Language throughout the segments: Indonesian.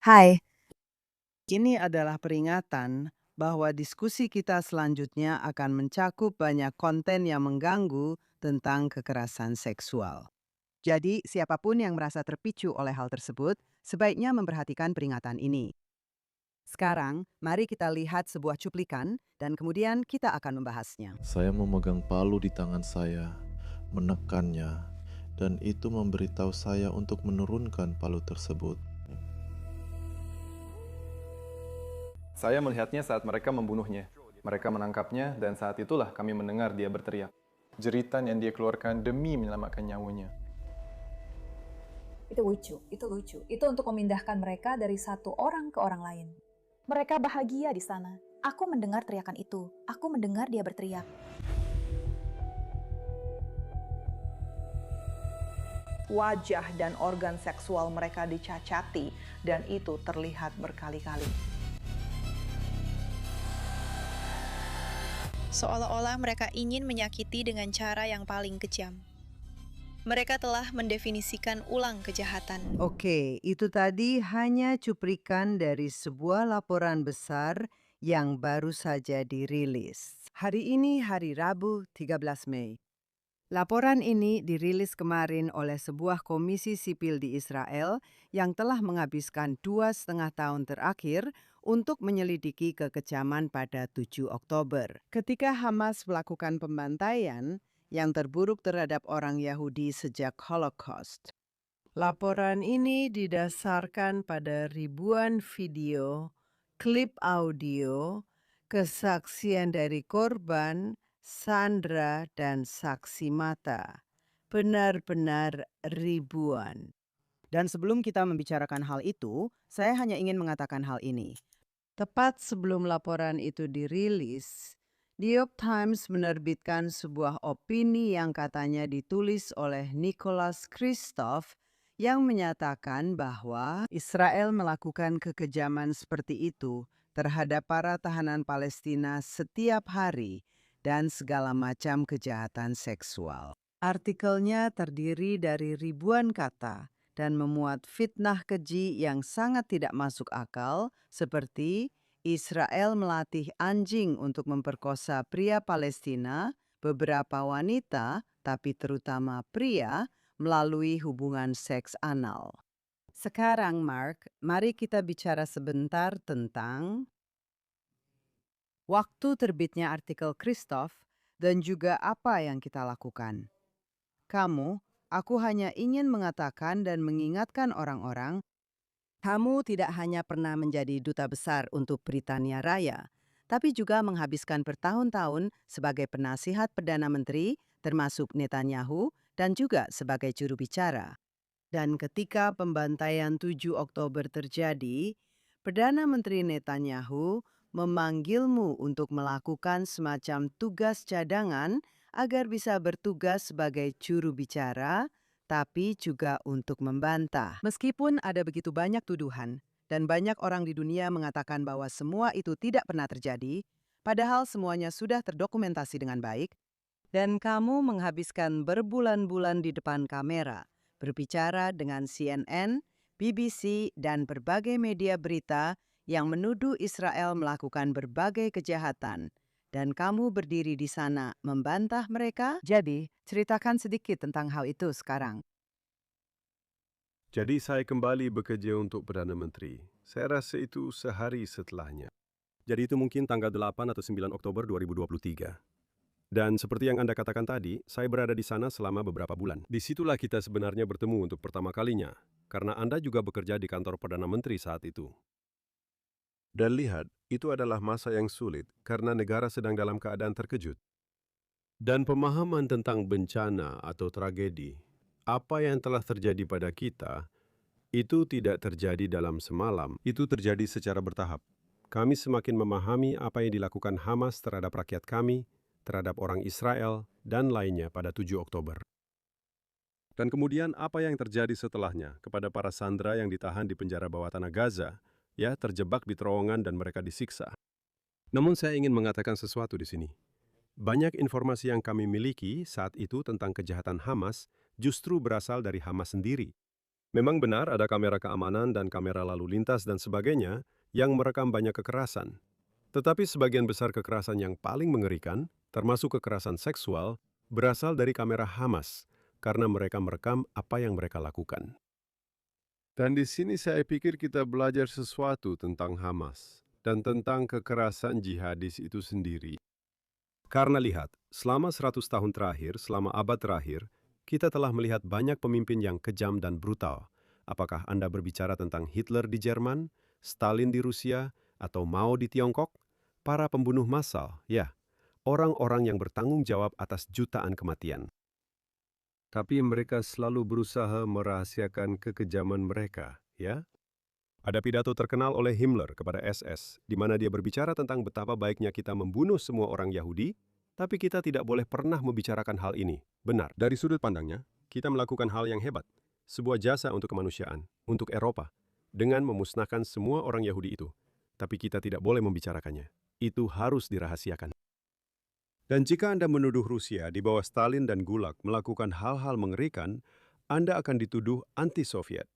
Hai, Ini adalah peringatan bahwa diskusi kita selanjutnya akan mencakup banyak konten yang mengganggu tentang kekerasan seksual. jadi siapapun yang merasa terpicu oleh hal tersebut sebaiknya memperhatikan peringatan ini. Sekarang, mari kita lihat sebuah cuplikan dan kemudian kita akan membahasnya. Saya memegang palu di tangan saya, menekannya, dan itu memberitahu saya untuk menurunkan palu tersebut. Saya melihatnya saat mereka membunuhnya. Mereka menangkapnya dan saat itulah kami mendengar dia berteriak. Jeritan yang dia keluarkan demi menyelamatkan nyawanya. Itu lucu, itu lucu. Itu untuk memindahkan mereka dari satu orang ke orang lain. Mereka bahagia di sana. Aku mendengar teriakan itu. Aku mendengar dia berteriak. Wajah dan organ seksual mereka dicacati dan itu terlihat berkali-kali. Seolah-olah mereka ingin menyakiti dengan cara yang paling kejam. Mereka telah mendefinisikan ulang kejahatan. Oke, itu tadi hanya cuplikan dari sebuah laporan besar yang baru saja dirilis. Hari ini hari Rabu 13 Mei. Laporan ini dirilis kemarin oleh sebuah komisi sipil di Israel yang telah menghabiskan 2,5 tahun terakhir untuk menyelidiki kekejaman pada 7 Oktober. Ketika Hamas melakukan pembantaian yang terburuk terhadap orang Yahudi sejak Holocaust. Laporan ini didasarkan pada ribuan video, klip audio, kesaksian dari korban, sandra, dan saksi mata. Benar-benar ribuan. Dan sebelum kita membicarakan hal itu, saya hanya ingin mengatakan hal ini. Tepat sebelum laporan itu dirilis, New York Times menerbitkan sebuah opini yang katanya ditulis oleh Nicholas Kristof yang menyatakan bahwa Israel melakukan kekejaman seperti itu terhadap para tahanan Palestina setiap hari dan segala macam kejahatan seksual. Artikelnya terdiri dari ribuan kata dan memuat fitnah keji yang sangat tidak masuk akal seperti Israel melatih anjing untuk memperkosa pria Palestina, beberapa wanita, tapi terutama pria, melalui hubungan seks anal. Sekarang, Mark, mari kita bicara sebentar tentang waktu terbitnya artikel Christoph dan juga apa yang kita lakukan. Aku hanya ingin mengatakan dan mengingatkan orang-orang, kamu tidak hanya pernah menjadi duta besar untuk Britania Raya, tapi juga menghabiskan bertahun-tahun sebagai penasihat Perdana Menteri, termasuk Netanyahu, dan juga sebagai juru bicara. Dan ketika pembantaian 7 Oktober terjadi, Perdana Menteri Netanyahu memanggilmu untuk melakukan semacam tugas cadangan agar bisa bertugas sebagai juru bicara, tapi juga untuk membantah. Meskipun ada begitu banyak tuduhan, dan banyak orang di dunia mengatakan bahwa semua itu tidak pernah terjadi, padahal semuanya sudah terdokumentasi dengan baik, dan kamu menghabiskan berbulan-bulan di depan kamera, berbicara dengan CNN, BBC, dan berbagai media berita yang menuduh Israel melakukan berbagai kejahatan, dan kamu berdiri di sana membantah mereka. Jadi, ceritakan sedikit tentang hal itu sekarang. Jadi saya kembali bekerja untuk Perdana Menteri. Saya rasa itu sehari setelahnya. Jadi itu mungkin tanggal 8 atau 9 Oktober 2023. Dan seperti yang Anda katakan tadi, saya berada di sana selama beberapa bulan. Disitulah kita sebenarnya bertemu untuk pertama kalinya, karena Anda juga bekerja di kantor Perdana Menteri saat itu. Dan lihat, itu adalah masa yang sulit karena negara sedang dalam keadaan terkejut. Dan pemahaman tentang bencana atau tragedi, apa yang telah terjadi pada kita, itu tidak terjadi dalam semalam, itu terjadi secara bertahap. Kami semakin memahami apa yang dilakukan Hamas terhadap rakyat kami, terhadap orang Israel, dan lainnya pada 7 Oktober. Dan kemudian apa yang terjadi setelahnya kepada para sandera yang ditahan di penjara bawah tanah Gaza, ya terjebak di terowongan dan mereka disiksa. Namun saya ingin mengatakan sesuatu di sini. Banyak informasi yang kami miliki saat itu tentang kejahatan Hamas justru berasal dari Hamas sendiri. Memang benar ada kamera keamanan dan kamera lalu lintas dan sebagainya yang merekam banyak kekerasan. Tetapi sebagian besar kekerasan yang paling mengerikan, termasuk kekerasan seksual, berasal dari kamera Hamas karena mereka merekam apa yang mereka lakukan. Dan di sini saya pikir kita belajar sesuatu tentang Hamas dan tentang kekerasan jihadis itu sendiri. Karena lihat, selama 100 tahun terakhir, selama abad terakhir, kita telah melihat banyak pemimpin yang kejam dan brutal. Apakah Anda berbicara tentang Hitler di Jerman, Stalin di Rusia, atau Mao di Tiongkok? Para pembunuh massal, ya, orang-orang yang bertanggung jawab atas jutaan kematian. Tapi mereka selalu berusaha merahasiakan kekejaman mereka, ya? Ada pidato terkenal oleh Himmler kepada SS, di mana dia berbicara tentang betapa baiknya kita membunuh semua orang Yahudi, tapi kita tidak boleh pernah membicarakan hal ini. Benar, dari sudut pandangnya, kita melakukan hal yang hebat. Sebuah jasa untuk kemanusiaan, untuk Eropa, dengan memusnahkan semua orang Yahudi itu. Tapi kita tidak boleh membicarakannya. Itu harus dirahasiakan. Dan jika Anda menuduh Rusia di bawah Stalin dan Gulag melakukan hal-hal mengerikan, Anda akan dituduh anti-Soviet,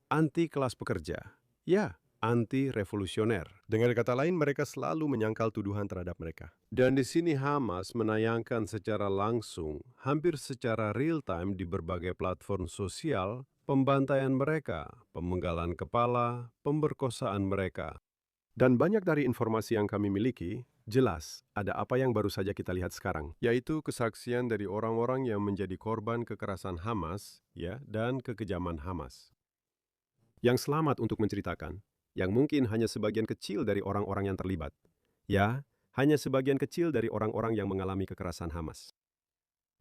anti kelas pekerja, ya, anti-revolusioner. Dengan kata lain, mereka selalu menyangkal tuduhan terhadap mereka. Dan di sini Hamas menayangkan secara langsung, hampir secara real-time di berbagai platform sosial, pembantaian mereka, pemenggalan kepala, pemberkosaan mereka. Dan banyak dari informasi yang kami miliki, jelas ada apa yang baru saja kita lihat sekarang, yaitu kesaksian dari orang-orang yang menjadi korban kekerasan Hamas, ya, dan kekejaman Hamas. Yang selamat untuk menceritakan, yang mungkin hanya sebagian kecil dari orang-orang yang terlibat. Ya, hanya sebagian kecil dari orang-orang yang mengalami kekerasan Hamas.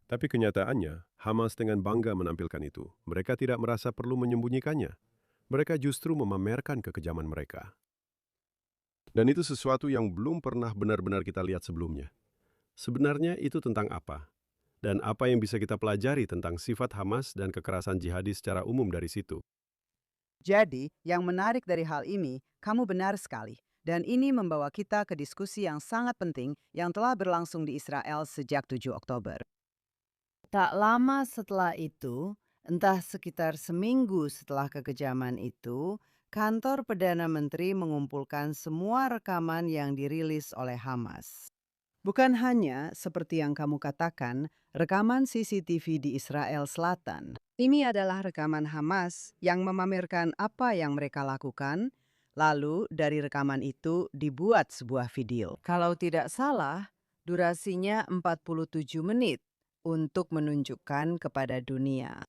Tapi kenyataannya, Hamas dengan bangga menampilkan itu. Mereka tidak merasa perlu menyembunyikannya. Mereka justru memamerkan kekejaman mereka. Dan itu sesuatu yang belum pernah benar-benar kita lihat sebelumnya. Sebenarnya itu tentang apa? Dan apa yang bisa kita pelajari tentang sifat Hamas dan kekerasan jihadi secara umum dari situ? Jadi, yang menarik dari hal ini, kamu benar sekali. Dan ini membawa kita ke diskusi yang sangat penting yang telah berlangsung di Israel sejak 7 Oktober. Tak lama setelah itu, entah sekitar seminggu setelah kekejaman itu, kantor Perdana Menteri mengumpulkan semua rekaman yang dirilis oleh Hamas. Bukan hanya seperti yang kamu katakan, rekaman CCTV di Israel Selatan. Ini adalah rekaman Hamas yang memamerkan apa yang mereka lakukan, lalu dari rekaman itu dibuat sebuah video. Kalau tidak salah, durasinya 47 menit untuk menunjukkan kepada dunia.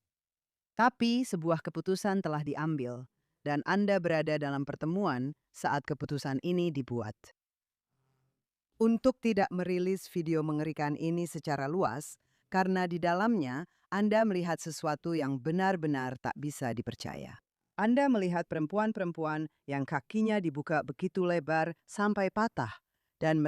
Tapi sebuah keputusan telah diambil, dan Anda berada dalam pertemuan saat keputusan ini dibuat. Untuk tidak merilis video mengerikan ini secara luas, karena di dalamnya Anda melihat sesuatu yang benar-benar tak bisa dipercaya. Anda melihat perempuan-perempuan yang kakinya dibuka begitu lebar sampai patah, dan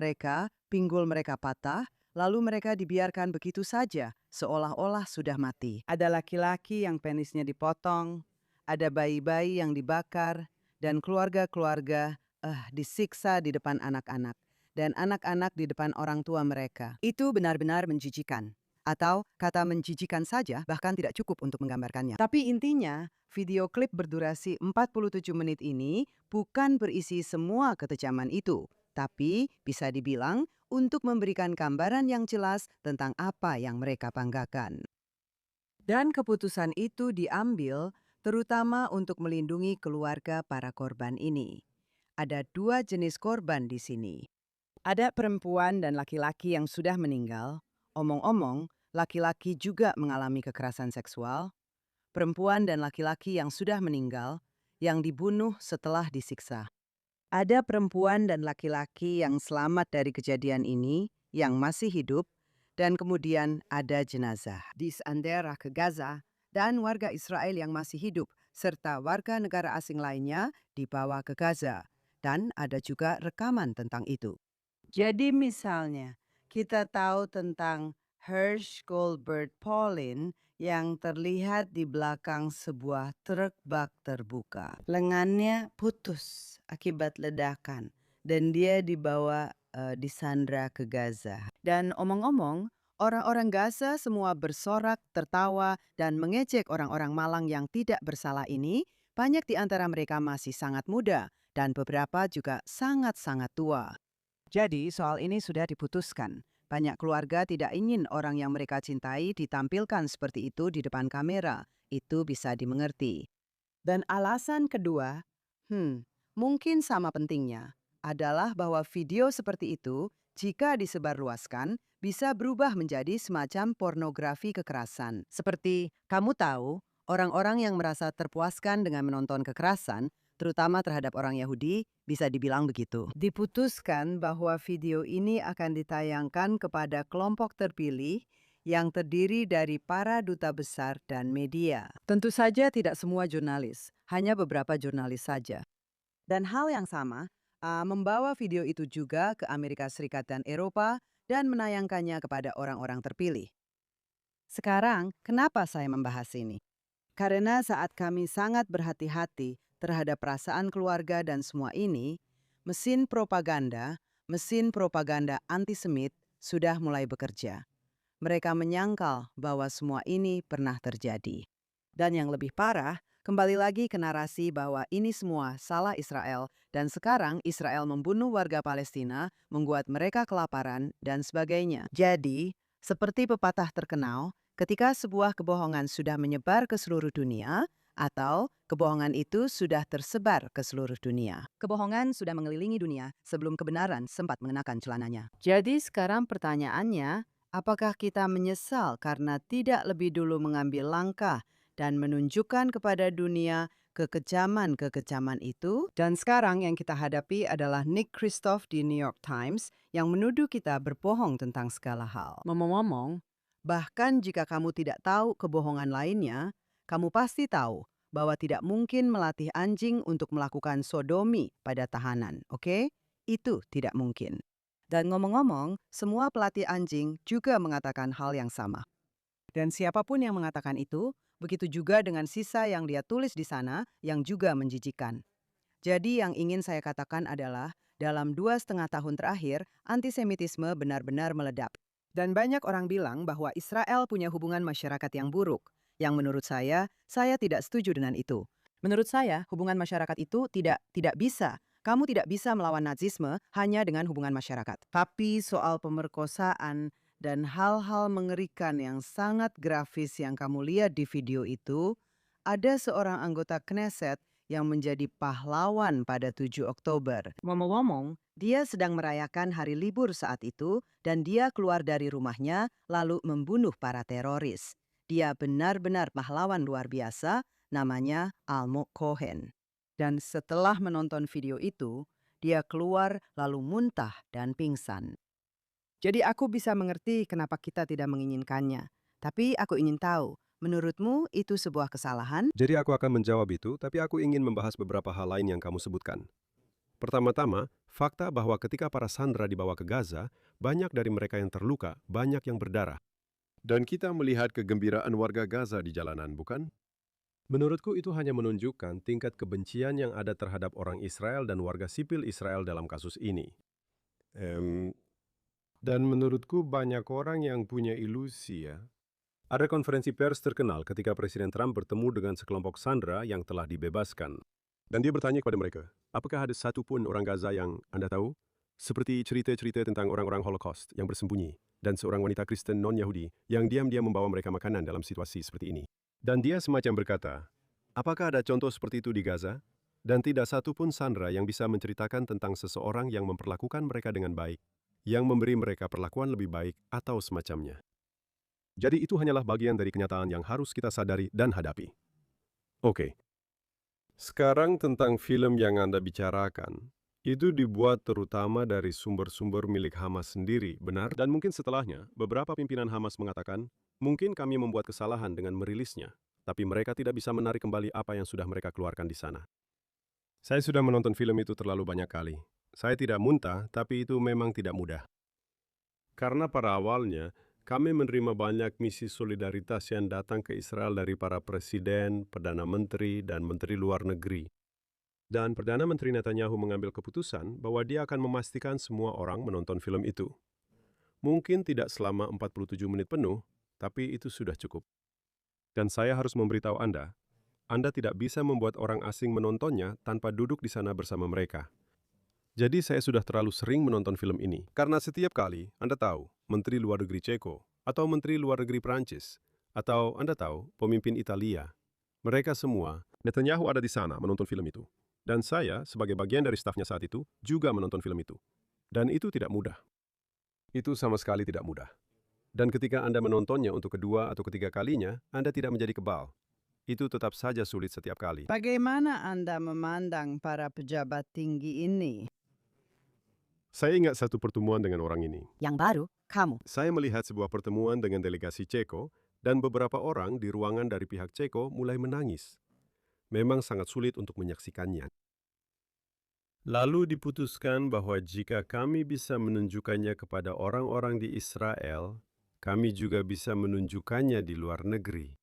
pinggul mereka patah, lalu mereka dibiarkan begitu saja, seolah-olah sudah mati. Ada laki-laki yang penisnya dipotong, ada bayi-bayi yang dibakar, dan keluarga-keluarga disiksa di depan anak-anak, dan anak-anak di depan orang tua mereka. Itu benar-benar menjijikan. Atau kata menjijikan saja bahkan tidak cukup untuk menggambarkannya. Tapi intinya, video klip berdurasi 47 menit ini bukan berisi semua kekejaman itu, tapi bisa dibilang untuk memberikan gambaran yang jelas tentang apa yang mereka banggakan. Dan keputusan itu diambil terutama untuk melindungi keluarga para korban ini. Ada dua jenis korban di sini. Ada perempuan dan laki-laki yang sudah meninggal. Omong-omong, laki-laki juga mengalami kekerasan seksual. Perempuan dan laki-laki yang sudah meninggal, yang dibunuh setelah disiksa. Ada perempuan dan laki-laki yang selamat dari kejadian ini, yang masih hidup, dan kemudian ada jenazah. Di daerah ke Gaza, dan warga Israel yang masih hidup, serta warga negara asing lainnya dibawa ke Gaza. Dan ada juga rekaman tentang itu. Jadi misalnya, kita tahu tentang Hersh Goldberg Pauline yang terlihat di belakang sebuah truk bak terbuka. Lengannya putus akibat ledakan dan dia dibawa disandra ke Gaza. Dan omong-omong, Orang-orang Gaza semua bersorak, tertawa, dan mengejek orang-orang malang yang tidak bersalah ini. Banyak di antara mereka masih sangat muda, dan beberapa juga sangat-sangat tua. Jadi soal ini sudah diputuskan. Banyak keluarga tidak ingin orang yang mereka cintai ditampilkan seperti itu di depan kamera. Itu bisa dimengerti. Dan alasan kedua, mungkin sama pentingnya, adalah bahwa video seperti itu, jika disebarluaskan, bisa berubah menjadi semacam pornografi kekerasan. Seperti kamu tahu, orang-orang yang merasa terpuaskan dengan menonton kekerasan, terutama terhadap orang Yahudi, bisa dibilang begitu. Diputuskan bahwa video ini akan ditayangkan kepada kelompok terpilih yang terdiri dari para duta besar dan media. Tentu saja tidak semua jurnalis, hanya beberapa jurnalis saja. Dan hal yang sama, membawa video itu juga ke Amerika Serikat dan Eropa dan menayangkannya kepada orang-orang terpilih. Sekarang, kenapa saya membahas ini? Karena saat kami sangat berhati-hati terhadap perasaan keluarga dan semua ini, mesin propaganda antisemit sudah mulai bekerja. Mereka menyangkal bahwa semua ini pernah terjadi. Dan yang lebih parah, kembali lagi ke narasi bahwa ini semua salah Israel dan sekarang Israel membunuh warga Palestina, membuat mereka kelaparan, dan sebagainya. Jadi, seperti pepatah terkenal, ketika sebuah kebohongan sudah menyebar ke seluruh dunia, atau kebohongan itu sudah tersebar ke seluruh dunia. Kebohongan sudah mengelilingi dunia sebelum kebenaran sempat mengenakan celananya. Jadi sekarang pertanyaannya, apakah kita menyesal karena tidak lebih dulu mengambil langkah dan menunjukkan kepada dunia kekejaman-kekejaman itu? Dan sekarang yang kita hadapi adalah Nick Kristof di New York Times yang menuduh kita berbohong tentang segala hal. Ngomong-ngomong, bahkan jika kamu tidak tahu kebohongan lainnya, kamu pasti tahu bahwa tidak mungkin melatih anjing untuk melakukan sodomi pada tahanan, oke? Itu tidak mungkin. Dan ngomong-ngomong, semua pelatih anjing juga mengatakan hal yang sama. Dan siapapun yang mengatakan itu, begitu juga dengan sisa yang dia tulis di sana yang juga menjijikan. Jadi yang ingin saya katakan adalah, dalam 2,5 tahun terakhir, antisemitisme benar-benar meledak. Dan banyak orang bilang bahwa Israel punya hubungan masyarakat yang buruk. Yang menurut saya tidak setuju dengan itu. Menurut saya, hubungan masyarakat itu tidak bisa. Kamu tidak bisa melawan nazisme hanya dengan hubungan masyarakat. Tapi soal pemerkosaan dan hal-hal mengerikan yang sangat grafis yang kamu lihat di video itu, ada seorang anggota Knesset yang menjadi pahlawan pada 7 Oktober. Ngomong-ngomong, dia sedang merayakan hari libur saat itu dan dia keluar dari rumahnya lalu membunuh para teroris. Dia benar-benar pahlawan luar biasa, namanya Almog Cohen. Dan setelah menonton video itu, dia keluar lalu muntah dan pingsan. Jadi aku bisa mengerti kenapa kita tidak menginginkannya. Tapi aku ingin tahu, menurutmu itu sebuah kesalahan? Jadi aku akan menjawab itu, tapi aku ingin membahas beberapa hal lain yang kamu sebutkan. Pertama-tama, fakta bahwa ketika para sandera dibawa ke Gaza, banyak dari mereka yang terluka, banyak yang berdarah. Dan kita melihat kegembiraan warga Gaza di jalanan, bukan? Menurutku itu hanya menunjukkan tingkat kebencian yang ada terhadap orang Israel dan warga sipil Israel dalam kasus ini. Dan menurutku banyak orang yang punya ilusi ya. Ada konferensi pers terkenal ketika Presiden Trump bertemu dengan sekelompok sandera yang telah dibebaskan. Dan dia bertanya kepada mereka, apakah ada satu pun orang Gaza yang Anda tahu? Seperti cerita-cerita tentang orang-orang Holocaust yang bersembunyi, dan seorang wanita Kristen non-Yahudi yang diam-diam membawa mereka makanan dalam situasi seperti ini. Dan dia semacam berkata, apakah ada contoh seperti itu di Gaza? Dan tidak satu pun sandera yang bisa menceritakan tentang seseorang yang memperlakukan mereka dengan baik, yang memberi mereka perlakuan lebih baik, atau semacamnya. Jadi itu hanyalah bagian dari kenyataan yang harus kita sadari dan hadapi. Oke. Sekarang tentang film yang Anda bicarakan, itu dibuat terutama dari sumber-sumber milik Hamas sendiri, benar? Dan mungkin setelahnya, beberapa pimpinan Hamas mengatakan, mungkin kami membuat kesalahan dengan merilisnya, tapi mereka tidak bisa menarik kembali apa yang sudah mereka keluarkan di sana. Saya sudah menonton film itu terlalu banyak kali. Saya tidak muntah, tapi itu memang tidak mudah. Karena pada awalnya, kami menerima banyak misi solidaritas yang datang ke Israel dari para presiden, perdana menteri, dan menteri luar negeri. Dan Perdana Menteri Netanyahu mengambil keputusan bahwa dia akan memastikan semua orang menonton film itu. Mungkin tidak selama 47 menit penuh, tapi itu sudah cukup. Dan saya harus memberitahu Anda tidak bisa membuat orang asing menontonnya tanpa duduk di sana bersama mereka. Jadi saya sudah terlalu sering menonton film ini, karena setiap kali Anda tahu, Menteri Luar Negeri Ceko, atau Menteri Luar Negeri Prancis, atau Anda tahu, pemimpin Italia, mereka semua, Netanyahu ada di sana menonton film itu. Dan saya, sebagai bagian dari stafnya saat itu, juga menonton film itu. Dan itu tidak mudah. Itu sama sekali tidak mudah. Dan ketika Anda menontonnya untuk kedua atau ketiga kalinya, Anda tidak menjadi kebal. Itu tetap saja sulit setiap kali. Bagaimana Anda memandang para pejabat tinggi ini? Saya ingat satu pertemuan dengan orang ini. Yang baru, kamu. Saya melihat sebuah pertemuan dengan delegasi Ceko, dan beberapa orang di ruangan dari pihak Ceko mulai menangis. Memang sangat sulit untuk menyaksikannya. Lalu diputuskan bahwa jika kami bisa menunjukkannya kepada orang-orang di Israel, kami juga bisa menunjukkannya di luar negeri.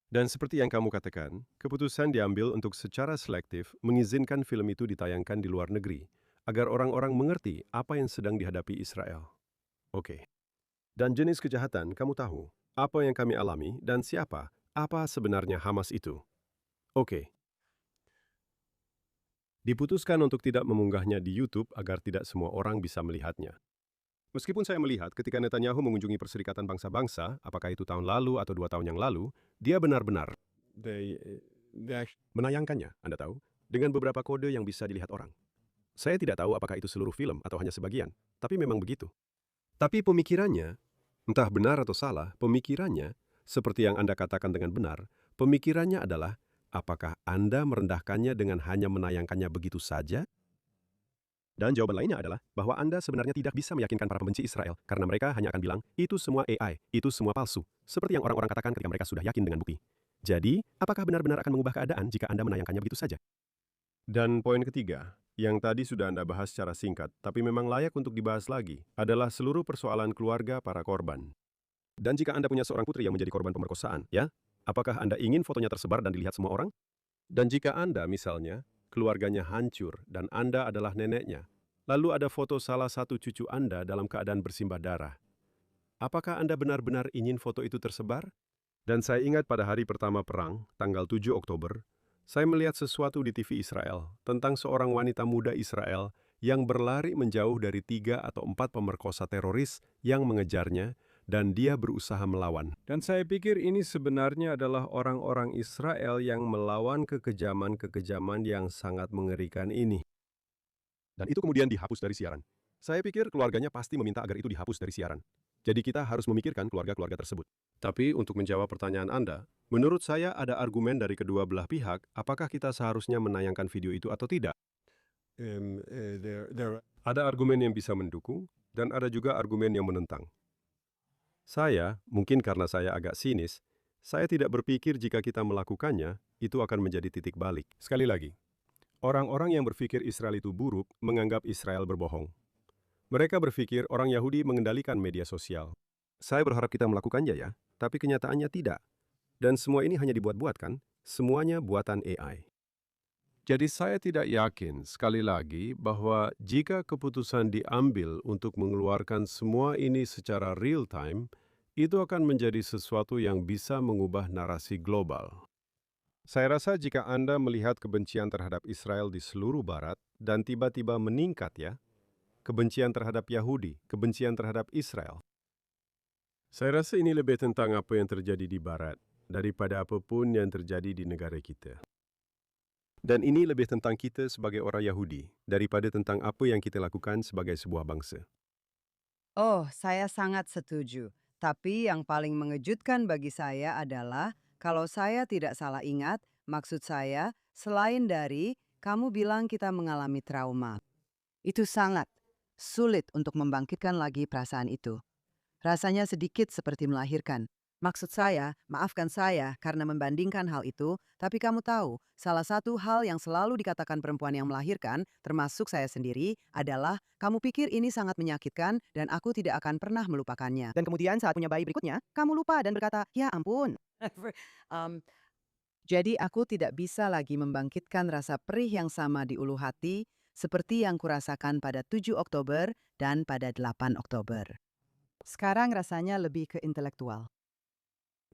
Dan seperti yang kamu katakan, keputusan diambil untuk secara selektif mengizinkan film itu ditayangkan di luar negeri, agar orang-orang mengerti apa yang sedang dihadapi Israel. Oke. Dan jenis kejahatan, kamu tahu, apa yang kami alami dan apa sebenarnya Hamas itu. Oke. Diputuskan untuk tidak mengunggahnya di YouTube agar tidak semua orang bisa melihatnya. Meskipun saya melihat ketika Netanyahu mengunjungi Perserikatan Bangsa-Bangsa, apakah itu tahun lalu atau 2 tahun yang lalu, dia benar-benar menayangkannya, Anda tahu, dengan beberapa kode yang bisa dilihat orang. Saya tidak tahu apakah itu seluruh film atau hanya sebagian, tapi memang begitu. Tapi pemikirannya, entah benar atau salah, pemikirannya, seperti yang Anda katakan dengan benar, pemikirannya adalah, apakah Anda merendahkannya dengan hanya menayangkannya begitu saja? Dan jawaban lainnya adalah bahwa Anda sebenarnya tidak bisa meyakinkan para pembenci Israel karena mereka hanya akan bilang, itu semua AI, itu semua palsu. Seperti yang orang-orang katakan ketika mereka sudah yakin dengan bukti. Jadi, apakah benar-benar akan mengubah keadaan jika Anda menayangkannya begitu saja? Dan poin ketiga, yang tadi sudah Anda bahas secara singkat, tapi memang layak untuk dibahas lagi, adalah seluruh persoalan keluarga para korban. Dan jika Anda punya seorang putri yang menjadi korban pemerkosaan, ya, apakah Anda ingin fotonya tersebar dan dilihat semua orang? Dan jika Anda, misalnya, keluarganya hancur dan Anda adalah neneknya, lalu ada foto salah satu cucu Anda dalam keadaan bersimbah darah, apakah Anda benar-benar ingin foto itu tersebar? Dan saya ingat pada hari pertama perang, tanggal 7 Oktober, saya melihat sesuatu di TV Israel tentang seorang wanita muda Israel yang berlari menjauh dari 3 atau 4 pemerkosa teroris yang mengejarnya, dan dia berusaha melawan. Dan saya pikir ini sebenarnya adalah orang-orang Israel yang melawan kekejaman-kekejaman yang sangat mengerikan ini. Dan itu kemudian dihapus dari siaran. Saya pikir keluarganya pasti meminta agar itu dihapus dari siaran. Jadi kita harus memikirkan keluarga-keluarga tersebut. Tapi untuk menjawab pertanyaan Anda, menurut saya ada argumen dari kedua belah pihak, apakah kita seharusnya menayangkan video itu atau tidak? Ada argumen yang bisa mendukung, dan ada juga argumen yang menentang. Saya, mungkin karena saya agak sinis, saya tidak berpikir jika kita melakukannya, itu akan menjadi titik balik. Sekali lagi, orang-orang yang berpikir Israel itu buruk menganggap Israel berbohong. Mereka berpikir orang Yahudi mengendalikan media sosial. Saya berharap kita melakukannya ya, tapi kenyataannya tidak. Dan semua ini hanya dibuat-buat kan? Semuanya buatan AI. Jadi saya tidak yakin, sekali lagi, bahwa jika keputusan diambil untuk mengeluarkan semua ini secara real time, itu akan menjadi sesuatu yang bisa mengubah narasi global. Saya rasa jika Anda melihat kebencian terhadap Israel di seluruh Barat dan tiba-tiba meningkat ya, kebencian terhadap Yahudi, kebencian terhadap Israel. Saya rasa ini lebih tentang apa yang terjadi di Barat daripada apapun yang terjadi di negara kita. Dan ini lebih tentang kita sebagai orang Yahudi daripada tentang apa yang kita lakukan sebagai sebuah bangsa. Oh, saya sangat setuju. Tapi yang paling mengejutkan bagi saya adalah kalau saya tidak salah ingat, maksud saya selain dari kamu bilang kita mengalami trauma. Itu sangat sulit untuk membangkitkan lagi perasaan itu. Rasanya sedikit seperti melahirkan. Maksud saya, maafkan saya karena membandingkan hal itu, tapi kamu tahu, salah satu hal yang selalu dikatakan perempuan yang melahirkan, termasuk saya sendiri, adalah kamu pikir ini sangat menyakitkan dan aku tidak akan pernah melupakannya. Dan kemudian saat punya bayi berikutnya, kamu lupa dan berkata, ya ampun. Jadi aku tidak bisa lagi membangkitkan rasa perih yang sama di ulu hati, seperti yang kurasakan pada 7 Oktober dan pada 8 Oktober. Sekarang rasanya lebih ke intelektual.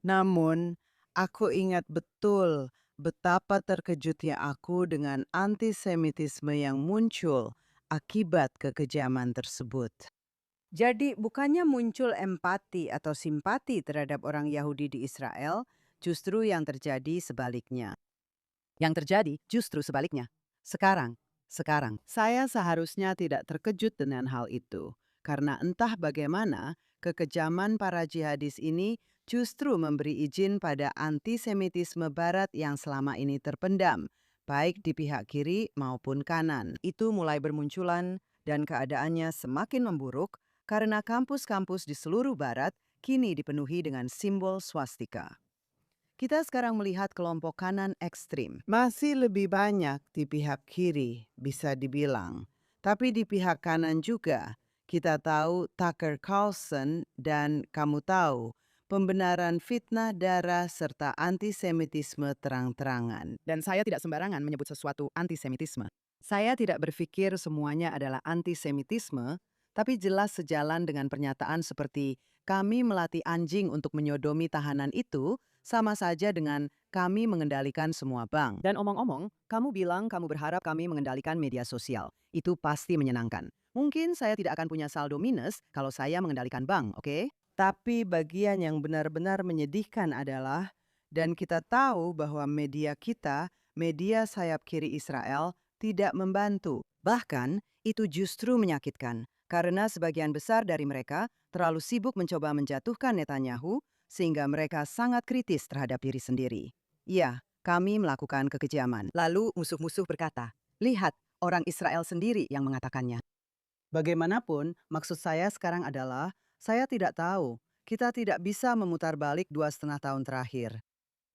Namun, aku ingat betul betapa terkejutnya aku dengan antisemitisme yang muncul akibat kekejaman tersebut. Jadi, bukannya muncul empati atau simpati terhadap orang Yahudi di Israel, justru yang terjadi sebaliknya. Yang terjadi justru sebaliknya. Sekarang, saya seharusnya tidak terkejut dengan hal itu. Karena entah bagaimana, kekejaman para jihadis ini justru memberi izin pada antisemitisme barat yang selama ini terpendam, baik di pihak kiri maupun kanan. Itu mulai bermunculan dan keadaannya semakin memburuk karena kampus-kampus di seluruh barat kini dipenuhi dengan simbol swastika. Kita sekarang melihat kelompok kanan ekstrim. Masih lebih banyak di pihak kiri, bisa dibilang. Tapi di pihak kanan juga, kita tahu Tucker Carlson dan kamu tahu, pembenaran fitnah darah serta antisemitisme terang-terangan. Dan saya tidak sembarangan menyebut sesuatu antisemitisme. Saya tidak berpikir semuanya adalah antisemitisme, tapi jelas sejalan dengan pernyataan seperti kami melatih anjing untuk menyodomi tahanan itu, sama saja dengan kami mengendalikan semua bank. Dan omong-omong, kamu bilang kamu berharap kami mengendalikan media sosial. Itu pasti menyenangkan. Mungkin saya tidak akan punya saldo minus kalau saya mengendalikan bank, oke? Tapi bagian yang benar-benar menyedihkan adalah, dan kita tahu bahwa media kita, media sayap kiri Israel, tidak membantu. Bahkan, itu justru menyakitkan. Karena sebagian besar dari mereka terlalu sibuk mencoba menjatuhkan Netanyahu, sehingga mereka sangat kritis terhadap diri sendiri. Ya, kami melakukan kekejaman. Lalu musuh-musuh berkata, lihat, orang Israel sendiri yang mengatakannya. Bagaimanapun, maksud saya sekarang adalah, saya tidak tahu, kita tidak bisa memutar balik 2,5 tahun terakhir.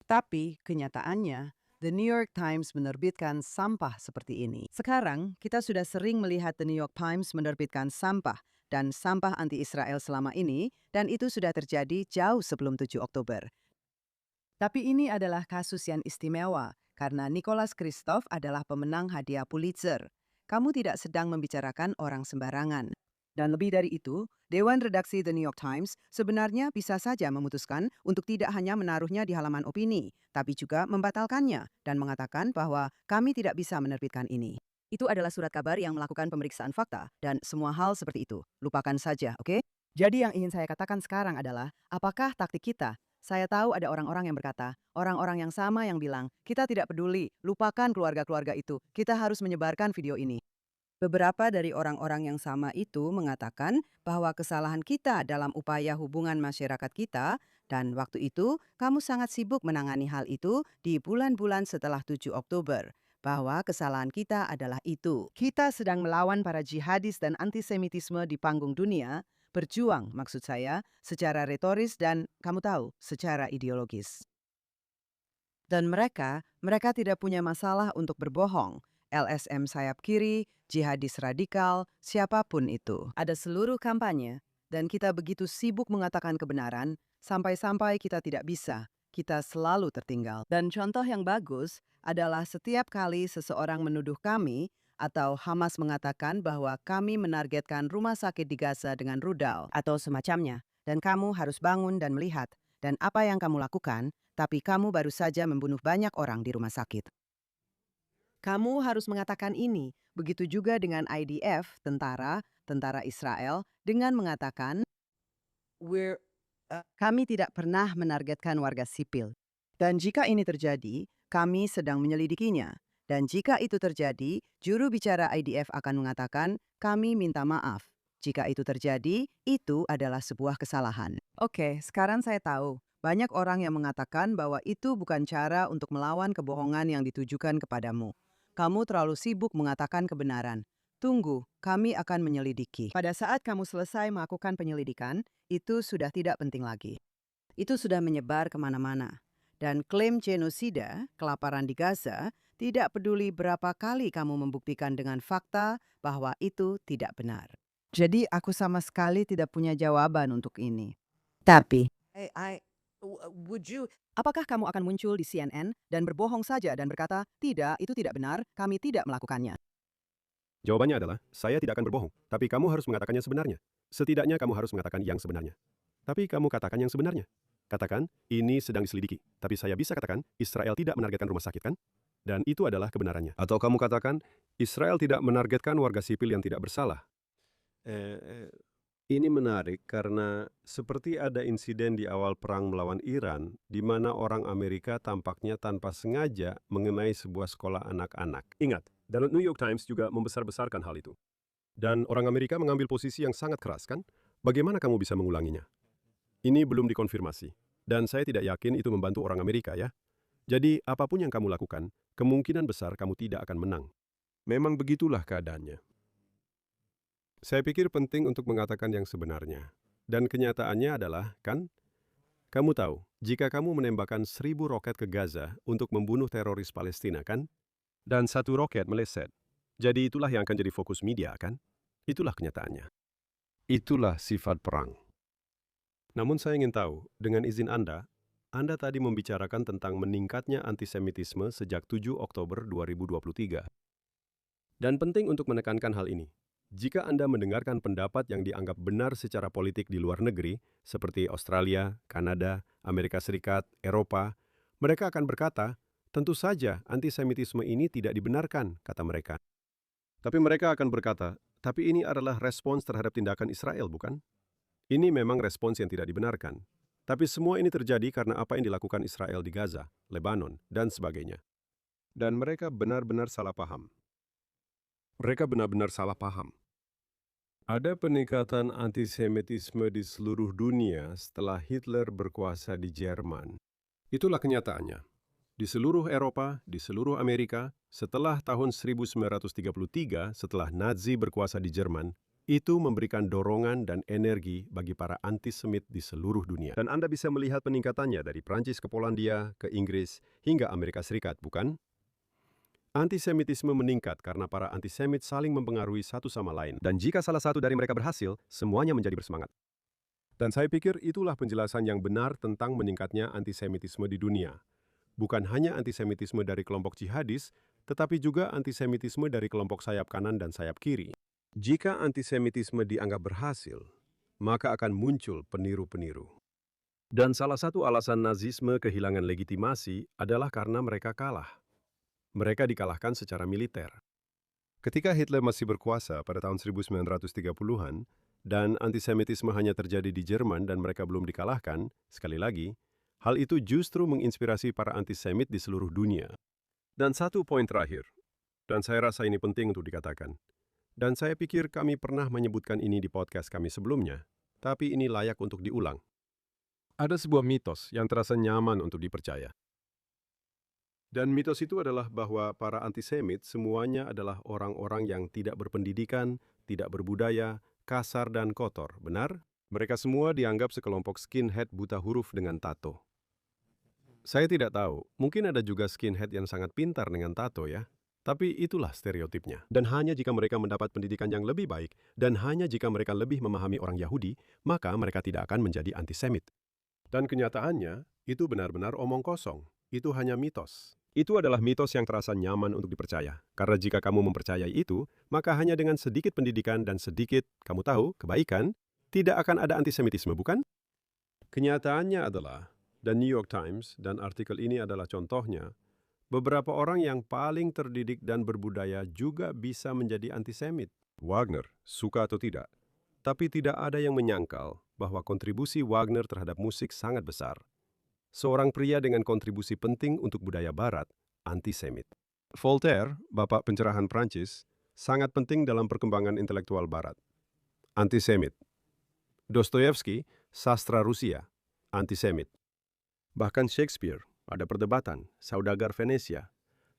Tapi, kenyataannya, The New York Times menerbitkan sampah seperti ini. Sekarang, kita sudah sering melihat The New York Times menerbitkan sampah dan sampah anti-Israel selama ini, dan itu sudah terjadi jauh sebelum 7 Oktober. Tapi ini adalah kasus yang istimewa, karena Nicholas Kristof adalah pemenang hadiah Pulitzer. Kamu tidak sedang membicarakan orang sembarangan. Dan lebih dari itu, Dewan Redaksi The New York Times sebenarnya bisa saja memutuskan untuk tidak hanya menaruhnya di halaman opini, tapi juga membatalkannya dan mengatakan bahwa kami tidak bisa menerbitkan ini. Itu adalah surat kabar yang melakukan pemeriksaan fakta dan semua hal seperti itu. Lupakan saja, oke? Jadi yang ingin saya katakan sekarang adalah, apakah taktik kita? Saya tahu ada orang-orang yang berkata, orang-orang yang sama yang bilang, kita tidak peduli, lupakan keluarga-keluarga itu, kita harus menyebarkan video ini. Beberapa dari orang-orang yang sama itu mengatakan bahwa kesalahan kita dalam upaya hubungan masyarakat kita, dan waktu itu kamu sangat sibuk menangani hal itu di bulan-bulan setelah 7 Oktober. Bahwa kesalahan kita adalah itu. Kita sedang melawan para jihadis dan antisemitisme di panggung dunia, berjuang maksud saya, secara retoris dan, kamu tahu, secara ideologis. Dan mereka tidak punya masalah untuk berbohong. LSM sayap kiri, jihadis radikal, siapapun itu. Ada seluruh kampanye, dan kita begitu sibuk mengatakan kebenaran, sampai-sampai kita tidak bisa. Kita selalu tertinggal. Dan contoh yang bagus adalah setiap kali seseorang menuduh kami atau Hamas mengatakan bahwa kami menargetkan rumah sakit di Gaza dengan rudal atau semacamnya. Dan kamu harus bangun dan melihat. Dan apa yang kamu lakukan, tapi kamu baru saja membunuh banyak orang di rumah sakit. Kamu harus mengatakan ini. Begitu juga dengan IDF, tentara Israel, dengan mengatakan, kami tidak pernah menargetkan warga sipil. Dan jika ini terjadi, kami sedang menyelidikinya. Dan jika itu terjadi, juru bicara IDF akan mengatakan, kami minta maaf. Jika itu terjadi, itu adalah sebuah kesalahan. Oke, sekarang saya tahu. Banyak orang yang mengatakan bahwa itu bukan cara untuk melawan kebohongan yang ditujukan kepadamu. Kamu terlalu sibuk mengatakan kebenaran. Tunggu, kami akan menyelidiki. Pada saat kamu selesai melakukan penyelidikan, itu sudah tidak penting lagi. Itu sudah menyebar kemana-mana. Dan klaim genosida, kelaparan di Gaza, tidak peduli berapa kali kamu membuktikan dengan fakta bahwa itu tidak benar. Jadi aku sama sekali tidak punya jawaban untuk ini. Tapi, apakah kamu akan muncul di CNN dan berbohong saja dan berkata, tidak, itu tidak benar, kami tidak melakukannya? Jawabannya adalah, saya tidak akan berbohong, tapi kamu harus mengatakan yang sebenarnya. Setidaknya kamu harus mengatakan yang sebenarnya. Tapi kamu katakan yang sebenarnya. Katakan, ini sedang diselidiki. Tapi saya bisa katakan, Israel tidak menargetkan rumah sakit kan? Dan itu adalah kebenarannya. Atau kamu katakan, Israel tidak menargetkan warga sipil yang tidak bersalah. Ini menarik karena seperti ada insiden di awal perang melawan Iran, di mana orang Amerika tampaknya tanpa sengaja mengenai sebuah sekolah anak-anak. Ingat, dalam New York Times juga membesar-besarkan hal itu. Dan orang Amerika mengambil posisi yang sangat keras kan? Bagaimana kamu bisa mengulanginya? Ini belum dikonfirmasi. Dan saya tidak yakin itu membantu orang Amerika ya. Jadi apapun yang kamu lakukan, kemungkinan besar kamu tidak akan menang. Memang begitulah keadaannya. Saya pikir penting untuk mengatakan yang sebenarnya. Dan kenyataannya adalah, kan? Kamu tahu, jika kamu menembakkan 1.000 roket ke Gaza untuk membunuh teroris Palestina, kan? Dan 1 roket meleset. Jadi itulah yang akan jadi fokus media, kan? Itulah kenyataannya. Itulah sifat perang. Namun saya ingin tahu, dengan izin Anda tadi membicarakan tentang meningkatnya antisemitisme sejak 7 Oktober 2023. Dan penting untuk menekankan hal ini. Jika Anda mendengarkan pendapat yang dianggap benar secara politik di luar negeri, seperti Australia, Kanada, Amerika Serikat, Eropa, mereka akan berkata, tentu saja antisemitisme ini tidak dibenarkan, kata mereka. Tapi mereka akan berkata, tapi ini adalah respons terhadap tindakan Israel, bukan? Ini memang respons yang tidak dibenarkan. Tapi semua ini terjadi karena apa yang dilakukan Israel di Gaza, Lebanon, dan sebagainya. Dan mereka benar-benar salah paham. Mereka benar-benar salah paham. Ada peningkatan antisemitisme di seluruh dunia setelah Hitler berkuasa di Jerman. Itulah kenyataannya. Di seluruh Eropa, di seluruh Amerika, setelah tahun 1933, setelah Nazi berkuasa di Jerman, itu memberikan dorongan dan energi bagi para antisemit di seluruh dunia. Dan Anda bisa melihat peningkatannya dari Prancis ke Polandia, ke Inggris, hingga Amerika Serikat, bukan? Antisemitisme meningkat karena para antisemit saling mempengaruhi satu sama lain. Dan jika salah satu dari mereka berhasil, semuanya menjadi bersemangat. Dan saya pikir itulah penjelasan yang benar tentang meningkatnya antisemitisme di dunia. Bukan hanya antisemitisme dari kelompok jihadis, tetapi juga antisemitisme dari kelompok sayap kanan dan sayap kiri. Jika antisemitisme dianggap berhasil, maka akan muncul peniru-peniru. Dan salah satu alasan Nazisme kehilangan legitimasi adalah karena mereka kalah. Mereka dikalahkan secara militer. Ketika Hitler masih berkuasa pada tahun 1930-an, dan antisemitisme hanya terjadi di Jerman dan mereka belum dikalahkan, sekali lagi, hal itu justru menginspirasi para antisemit di seluruh dunia. Dan satu poin terakhir, dan saya rasa ini penting untuk dikatakan, dan saya pikir kami pernah menyebutkan ini di podcast kami sebelumnya, tapi ini layak untuk diulang. Ada sebuah mitos yang terasa nyaman untuk dipercaya. Dan mitos itu adalah bahwa para antisemit semuanya adalah orang-orang yang tidak berpendidikan, tidak berbudaya, kasar dan kotor, benar? Mereka semua dianggap sekelompok skinhead buta huruf dengan tato. Saya tidak tahu, mungkin ada juga skinhead yang sangat pintar dengan tato ya. Tapi itulah stereotipnya. Dan hanya jika mereka mendapat pendidikan yang lebih baik, dan hanya jika mereka lebih memahami orang Yahudi, maka mereka tidak akan menjadi antisemit. Dan kenyataannya, itu benar-benar omong kosong. Itu hanya mitos. Itu adalah mitos yang terasa nyaman untuk dipercaya. Karena jika kamu mempercayai itu, maka hanya dengan sedikit pendidikan dan sedikit, kamu tahu, kebaikan, tidak akan ada antisemitisme, bukan? Kenyataannya adalah, dan New York Times, dan artikel ini adalah contohnya, beberapa orang yang paling terdidik dan berbudaya juga bisa menjadi antisemit. Wagner, suka atau tidak. Tapi tidak ada yang menyangkal bahwa kontribusi Wagner terhadap musik sangat besar. Seorang pria dengan kontribusi penting untuk budaya barat, antisemit. Voltaire, bapak pencerahan Prancis, sangat penting dalam perkembangan intelektual barat. Antisemit. Dostoyevsky, sastra Rusia, antisemit. Bahkan Shakespeare, ada perdebatan, saudagar Venesia.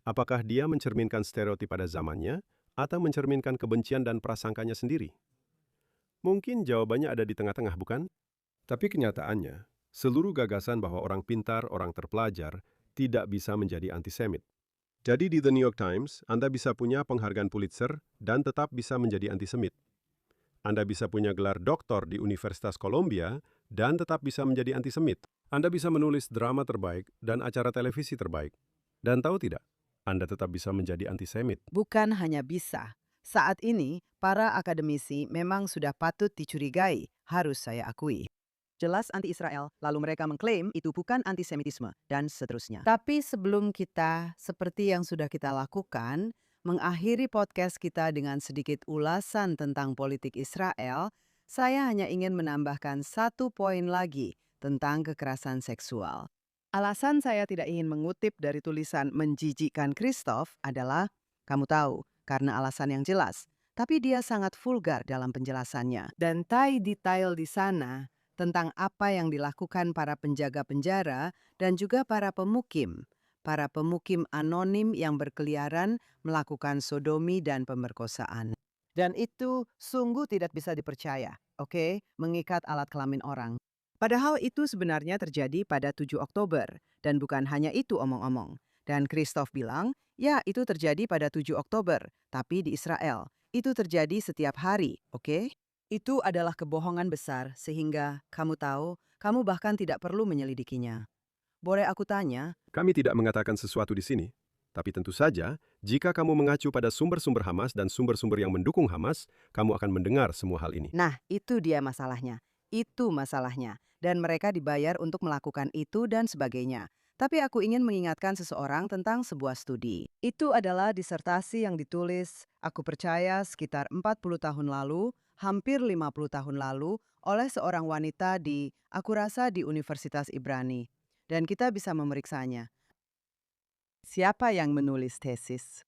Apakah dia mencerminkan stereotip pada zamannya atau mencerminkan kebencian dan prasangkanya sendiri? Mungkin jawabannya ada di tengah-tengah, bukan? Tapi kenyataannya, seluruh gagasan bahwa orang pintar, orang terpelajar, tidak bisa menjadi antisemit. Jadi di The New York Times, Anda bisa punya penghargaan Pulitzer dan tetap bisa menjadi antisemit. Anda bisa punya gelar doktor di Universitas Columbia dan tetap bisa menjadi antisemit. Anda bisa menulis drama terbaik dan acara televisi terbaik. Dan tahu tidak, Anda tetap bisa menjadi antisemit. Bukan hanya bisa, Saat ini, para akademisi memang sudah patut dicurigai, harus saya akui. Jelas anti-Israel, lalu mereka mengklaim itu bukan antisemitisme, dan seterusnya. Tapi sebelum kita, seperti yang sudah kita lakukan, mengakhiri podcast kita dengan sedikit ulasan tentang politik Israel, saya hanya ingin menambahkan satu poin lagi tentang kekerasan seksual. Alasan saya tidak ingin mengutip dari tulisan menjijikkan Christoph adalah, kamu tahu, karena alasan yang jelas, tapi dia sangat vulgar dalam penjelasannya. Dan detail di sana tentang apa yang dilakukan para penjaga penjara dan juga para pemukim anonim yang berkeliaran melakukan sodomi dan pemerkosaan. Dan itu sungguh tidak bisa dipercaya, oke? Mengikat alat kelamin orang. Padahal itu sebenarnya terjadi pada 7 Oktober, dan bukan hanya itu omong-omong. Dan Christoph bilang, ya itu terjadi pada 7 Oktober, tapi di Israel. Itu terjadi setiap hari, oke? Itu adalah kebohongan besar, sehingga kamu tahu, kamu bahkan tidak perlu menyelidikinya. Boleh aku tanya? Kami tidak mengatakan sesuatu di sini. Tapi tentu saja, jika kamu mengacu pada sumber-sumber Hamas dan sumber-sumber yang mendukung Hamas, kamu akan mendengar semua hal ini. Nah, itu dia masalahnya. Itu masalahnya. Dan mereka dibayar untuk melakukan itu dan sebagainya. Tapi aku ingin mengingatkan seseorang tentang sebuah studi. Itu adalah disertasi yang ditulis, aku percaya sekitar 40 tahun lalu, hampir 50 tahun lalu, oleh seorang wanita aku rasa di Universitas Ibrani. Dan kita bisa memeriksanya. Siapa yang menulis tesis?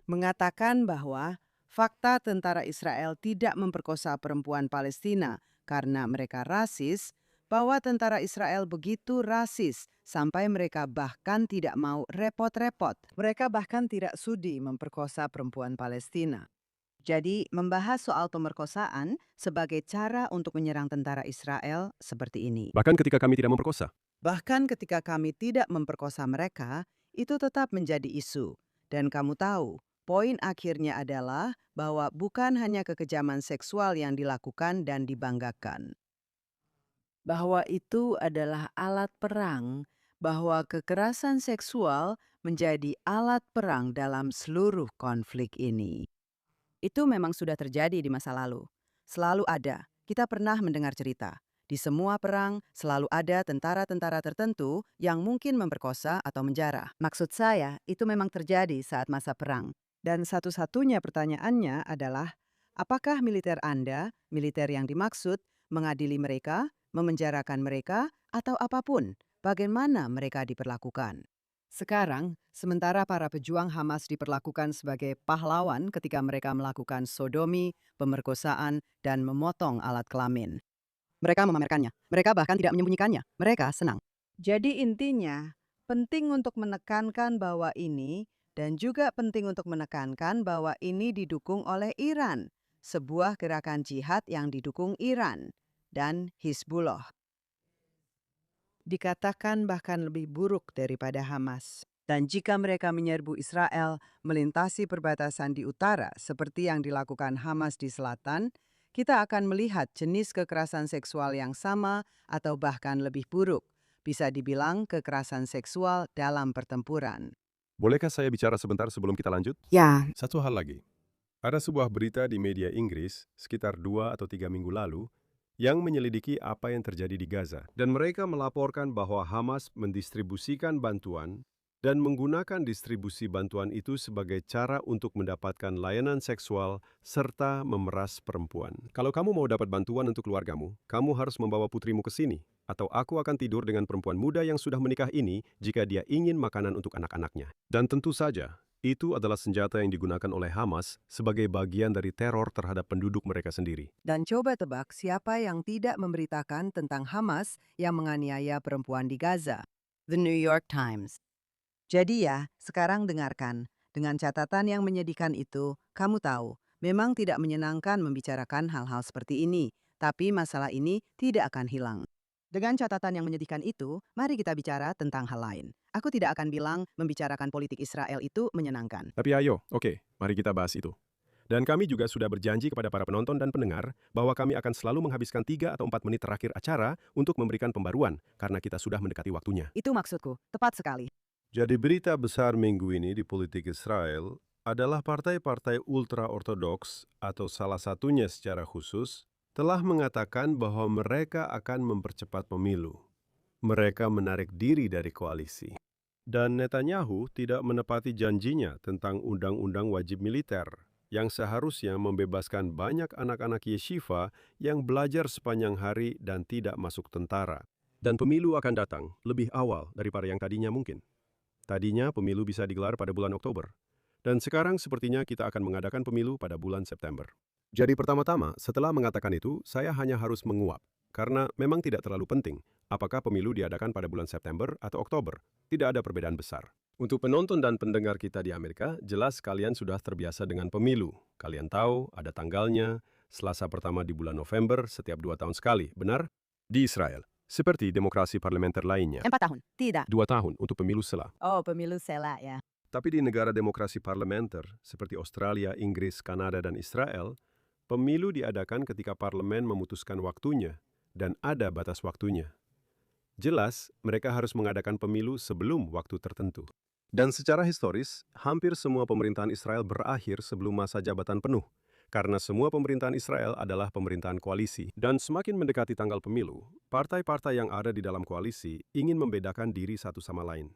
Mengatakan bahwa fakta tentara Israel tidak memperkosa perempuan Palestina karena mereka rasis, bahwa tentara Israel begitu rasis sampai mereka bahkan tidak mau repot-repot. Mereka bahkan tidak sudi memperkosa perempuan Palestina. Jadi, membahas soal pemerkosaan sebagai cara untuk menyerang tentara Israel seperti ini. Bahkan ketika kami tidak memperkosa. Bahkan ketika kami tidak memperkosa mereka, itu tetap menjadi isu. Dan kamu tahu, poin akhirnya adalah bahwa bukan hanya kekejaman seksual yang dilakukan dan dibanggakan. Bahwa itu adalah alat perang, bahwa kekerasan seksual menjadi alat perang dalam seluruh konflik ini. Itu memang sudah terjadi di masa lalu. Selalu ada, kita pernah mendengar cerita. Di semua perang selalu ada tentara-tentara tertentu yang mungkin memperkosa atau menjarah. Maksud saya, itu memang terjadi saat masa perang. Dan satu-satunya pertanyaannya adalah, apakah militer Anda, militer yang dimaksud, mengadili mereka, memenjarakan mereka, atau apapun, bagaimana mereka diperlakukan? Sekarang, sementara para pejuang Hamas diperlakukan sebagai pahlawan ketika mereka melakukan sodomi, pemerkosaan, dan memotong alat kelamin. Mereka memamerkannya, mereka bahkan tidak menyembunyikannya, mereka senang. Jadi intinya, penting untuk menekankan bahwa ini, dan juga penting untuk menekankan bahwa ini didukung oleh Iran, sebuah gerakan jihad yang didukung Iran dan Hizbullah. Dikatakan bahkan lebih buruk daripada Hamas. Dan jika mereka menyerbu Israel melintasi perbatasan di utara seperti yang dilakukan Hamas di selatan, kita akan melihat jenis kekerasan seksual yang sama atau bahkan lebih buruk. Bisa dibilang kekerasan seksual dalam pertempuran. Bolehkah saya bicara sebentar sebelum kita lanjut? Ya, Satu hal lagi. Ada sebuah berita di media Inggris sekitar 2 atau 3 minggu lalu yang menyelidiki apa yang terjadi di Gaza. Dan mereka melaporkan bahwa Hamas mendistribusikan bantuan dan menggunakan distribusi bantuan itu sebagai cara untuk mendapatkan layanan seksual serta memeras perempuan. Kalau kamu mau dapat bantuan untuk keluargamu, kamu harus membawa putrimu ke sini. Atau aku akan tidur dengan perempuan muda yang sudah menikah ini jika dia ingin makanan untuk anak-anaknya. Dan tentu saja, itu adalah senjata yang digunakan oleh Hamas sebagai bagian dari teror terhadap penduduk mereka sendiri. dan coba tebak siapa yang tidak memberitakan tentang Hamas yang menganiaya perempuan di Gaza. The New York Times. Jadi ya, sekarang dengarkan. Dengan catatan yang menyedihkan itu, kamu tahu, memang tidak menyenangkan membicarakan hal-hal seperti ini, tapi masalah ini tidak akan hilang. Dengan catatan yang menyedihkan itu, mari kita bicara tentang hal lain. Aku tidak akan bilang membicarakan politik Israel itu menyenangkan. Tapi ayo, oke, mari kita bahas itu. Dan kami juga sudah berjanji kepada para penonton dan pendengar bahwa kami akan selalu menghabiskan 3 atau 4 menit terakhir acara untuk memberikan pembaruan, karena kita sudah mendekati waktunya. Itu maksudku, tepat sekali. Jadi berita besar minggu ini di politik Israel adalah partai-partai ultra-ortodoks atau salah satunya secara khusus telah mengatakan bahwa mereka akan mempercepat pemilu. Mereka menarik diri dari koalisi. Dan Netanyahu tidak menepati janjinya tentang undang-undang wajib militer yang seharusnya membebaskan banyak anak-anak yeshiva yang belajar sepanjang hari dan tidak masuk tentara. Dan pemilu akan datang lebih awal daripada yang tadinya mungkin. Tadinya pemilu bisa digelar pada bulan Oktober. Dan sekarang sepertinya kita akan mengadakan pemilu pada bulan September. Jadi pertama-tama, setelah mengatakan itu, saya hanya harus menguap. Karena memang tidak terlalu penting apakah pemilu diadakan pada bulan September atau Oktober. Tidak ada perbedaan besar. Untuk penonton dan pendengar kita di Amerika, jelas kalian sudah terbiasa dengan pemilu. Kalian tahu ada tanggalnya, Selasa pertama di bulan November setiap 2 tahun sekali, benar? Di Israel, seperti demokrasi parlementer lainnya, 4 tahun. Tidak. 2 tahun untuk pemilu sela. Oh, pemilu sela ya. Tapi di negara demokrasi parlementer seperti Australia, Inggris, Kanada, dan Israel, pemilu diadakan ketika parlemen memutuskan waktunya dan ada batas waktunya. Jelas, mereka harus mengadakan pemilu sebelum waktu tertentu. Dan secara historis, hampir semua pemerintahan Israel berakhir sebelum masa jabatan penuh, karena semua pemerintahan Israel adalah pemerintahan koalisi. Dan semakin mendekati tanggal pemilu, partai-partai yang ada di dalam koalisi ingin membedakan diri satu sama lain.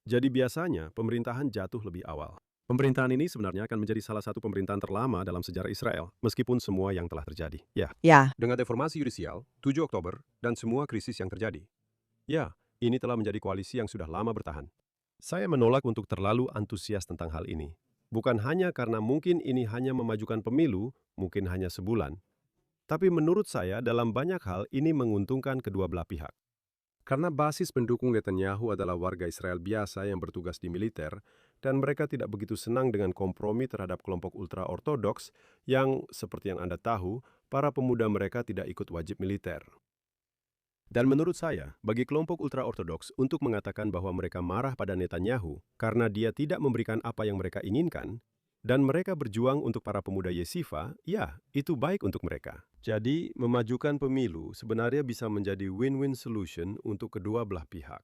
Jadi biasanya pemerintahan jatuh lebih awal. Pemerintahan ini sebenarnya akan menjadi salah satu pemerintahan terlama dalam sejarah Israel, meskipun semua yang telah terjadi. Ya, Ya. dengan reformasi yudisial, 7 Oktober, dan semua krisis yang terjadi. Ya, ini telah menjadi koalisi yang sudah lama bertahan. Saya menolak untuk terlalu antusias tentang hal ini. Bukan hanya karena mungkin ini hanya memajukan pemilu, mungkin hanya sebulan. Tapi menurut saya dalam banyak hal ini menguntungkan kedua belah pihak. Karena basis pendukung Netanyahu adalah warga Israel biasa yang bertugas di militer, dan mereka tidak begitu senang dengan kompromi terhadap kelompok ultra-ortodoks yang, seperti yang Anda tahu, para pemuda mereka tidak ikut wajib militer. Dan menurut saya, bagi kelompok ultra-ortodoks untuk mengatakan bahwa mereka marah pada Netanyahu karena dia tidak memberikan apa yang mereka inginkan, dan mereka berjuang untuk para pemuda yeshiva, ya, itu baik untuk mereka. Jadi, memajukan pemilu sebenarnya bisa menjadi win-win solution untuk kedua belah pihak.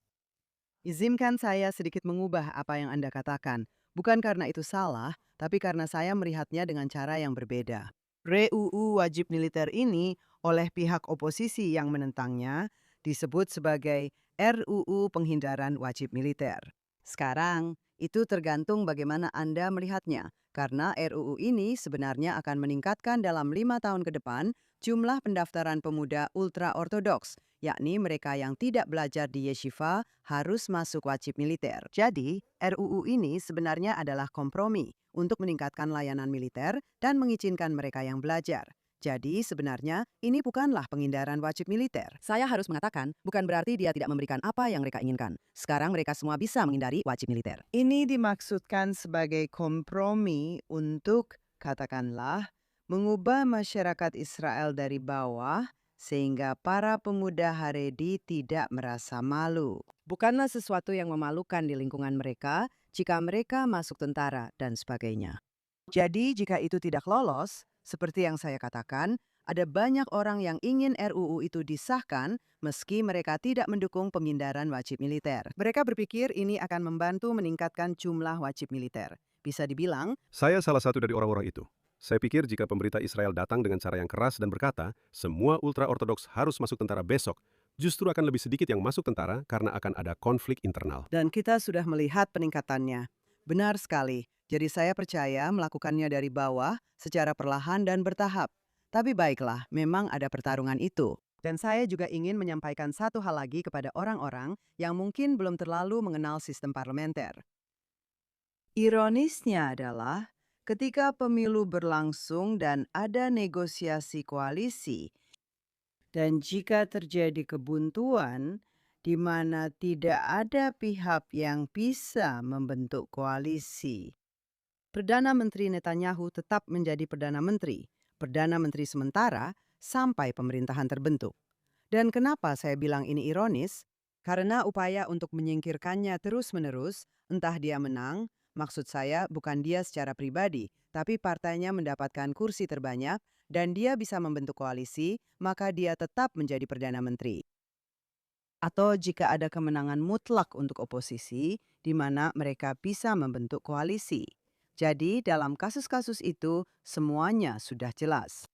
Izinkan saya sedikit mengubah apa yang Anda katakan. Bukan karena itu salah, tapi karena saya melihatnya dengan cara yang berbeda. RUU wajib militer ini oleh pihak oposisi yang menentangnya disebut sebagai RUU penghindaran wajib militer. Sekarang, itu tergantung bagaimana Anda melihatnya, karena RUU ini sebenarnya akan meningkatkan dalam 5 tahun ke depan jumlah pendaftaran pemuda ultra-ortodoks, yakni mereka yang tidak belajar di yeshiva harus masuk wajib militer. Jadi, RUU ini sebenarnya adalah kompromi untuk meningkatkan layanan militer dan mengizinkan mereka yang belajar. Jadi sebenarnya ini bukanlah penghindaran wajib militer. Saya harus mengatakan, bukan berarti dia tidak memberikan apa yang mereka inginkan. Sekarang mereka semua bisa menghindari wajib militer. Ini dimaksudkan sebagai kompromi untuk, katakanlah, mengubah masyarakat Israel dari bawah sehingga para pemuda Haredi tidak merasa malu. Bukanlah sesuatu yang memalukan di lingkungan mereka jika mereka masuk tentara dan sebagainya. Jadi jika itu tidak lolos, seperti yang saya katakan, ada banyak orang yang ingin RUU itu disahkan meski mereka tidak mendukung penghindaran wajib militer. Mereka berpikir ini akan membantu meningkatkan jumlah wajib militer. Bisa dibilang, Saya salah satu dari orang-orang itu. Saya pikir jika pemerintah Israel datang dengan cara yang keras dan berkata, semua ultra-ortodoks harus masuk tentara besok, justru akan lebih sedikit yang masuk tentara karena akan ada konflik internal. dan kita sudah melihat peningkatannya. Benar sekali. Jadi saya percaya melakukannya dari bawah secara perlahan dan bertahap. Tapi baiklah, memang ada pertarungan itu. Dan saya juga ingin menyampaikan satu hal lagi kepada orang-orang yang mungkin belum terlalu mengenal sistem parlementer. Ironisnya adalah ketika pemilu berlangsung dan ada negosiasi koalisi, dan jika terjadi kebuntuan di mana tidak ada pihak yang bisa membentuk koalisi, Perdana Menteri Netanyahu tetap menjadi Perdana Menteri sementara sampai pemerintahan terbentuk. Dan kenapa saya bilang ini ironis? Karena upaya untuk menyingkirkannya terus-menerus, entah dia menang, maksud saya bukan dia secara pribadi, tapi partainya mendapatkan kursi terbanyak dan dia bisa membentuk koalisi, maka dia tetap menjadi Perdana Menteri. Atau jika ada kemenangan mutlak untuk oposisi, di mana mereka bisa membentuk koalisi. Jadi dalam kasus-kasus itu semuanya sudah jelas.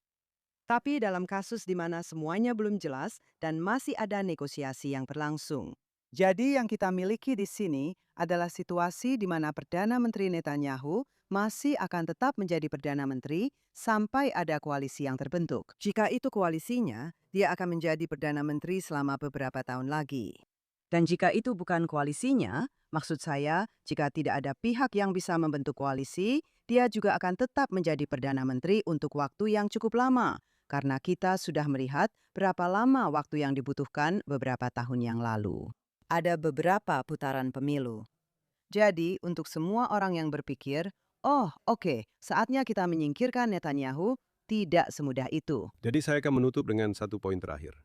Tapi dalam kasus di mana semuanya belum jelas dan masih ada negosiasi yang berlangsung. Jadi yang kita miliki di sini adalah situasi di mana Perdana Menteri Netanyahu masih akan tetap menjadi Perdana Menteri sampai ada koalisi yang terbentuk. Jika itu koalisinya, dia akan menjadi Perdana Menteri selama beberapa tahun lagi. Dan jika itu bukan koalisinya, maksud saya, jika tidak ada pihak yang bisa membentuk koalisi, dia juga akan tetap menjadi Perdana Menteri untuk waktu yang cukup lama. Karena kita sudah melihat berapa lama waktu yang dibutuhkan beberapa tahun yang lalu. Ada beberapa putaran pemilu. Jadi, untuk semua orang yang berpikir, oh oke, saatnya kita menyingkirkan Netanyahu, tidak semudah itu. Jadi saya akan menutup dengan satu poin terakhir.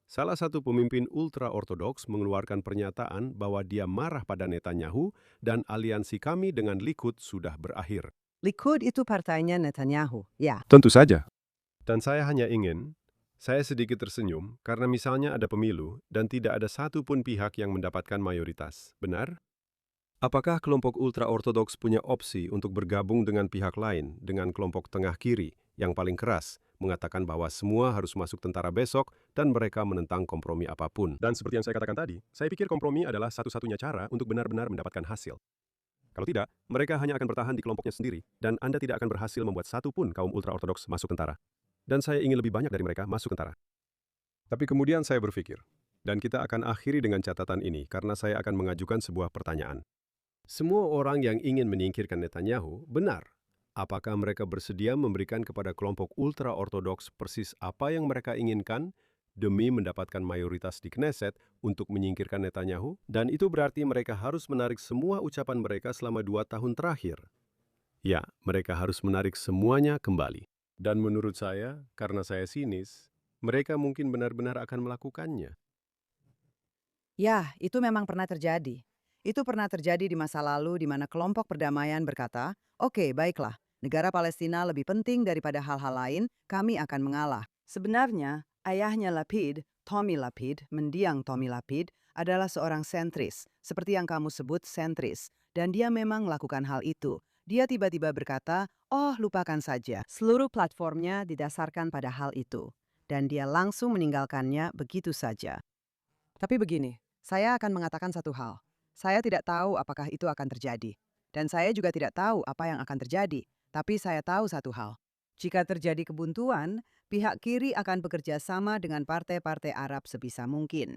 Salah satu pemimpin ultra-ortodoks mengeluarkan pernyataan bahwa dia marah pada Netanyahu dan aliansi kami dengan Likud sudah berakhir. Likud itu partainya Netanyahu, ya. Tentu saja. Dan saya hanya ingin, saya sedikit tersenyum karena misalnya ada pemilu dan tidak ada satupun pihak yang mendapatkan mayoritas. Benar? Apakah kelompok ultra-ortodoks punya opsi untuk bergabung dengan pihak lain, dengan kelompok tengah kiri yang paling keras, mengatakan bahwa semua harus masuk tentara besok dan mereka menentang kompromi apapun? Dan seperti yang saya katakan tadi, saya pikir kompromi adalah satu-satunya cara untuk benar-benar mendapatkan hasil. Kalau tidak, mereka hanya akan bertahan di kelompoknya sendiri dan Anda tidak akan berhasil membuat satupun kaum ultra-ortodoks masuk tentara. Dan saya ingin lebih banyak dari mereka masuk tentara. Tapi kemudian saya berpikir, dan kita akan akhiri dengan catatan ini karena saya akan mengajukan sebuah pertanyaan. Semua orang yang ingin menyingkirkan Netanyahu, benar. Apakah mereka bersedia memberikan kepada kelompok ultra-ortodoks persis apa yang mereka inginkan demi mendapatkan mayoritas di Knesset untuk menyingkirkan Netanyahu? Dan itu berarti mereka harus menarik semua ucapan mereka selama 2 tahun terakhir. Ya, mereka harus menarik semuanya kembali. Dan menurut saya, karena saya sinis, mereka mungkin benar-benar akan melakukannya. Ya, itu memang pernah terjadi. Itu pernah terjadi di masa lalu di mana kelompok perdamaian berkata, oke, baiklah, negara Palestina lebih penting daripada hal-hal lain, kami akan mengalah. Sebenarnya, ayahnya Lapid, Tommy Lapid, mendiang Tommy Lapid, adalah seorang sentris, seperti yang kamu sebut sentris, dan dia memang melakukan hal itu. Dia tiba-tiba berkata, oh lupakan saja, seluruh platformnya didasarkan pada hal itu. Dan dia langsung meninggalkannya begitu saja. Tapi begini, saya akan mengatakan satu hal. Saya tidak tahu apakah itu akan terjadi. Dan saya juga tidak tahu apa yang akan terjadi. Tapi saya tahu satu hal. Jika terjadi kebuntuan, pihak kiri akan bekerja sama dengan partai-partai Arab sebisa mungkin.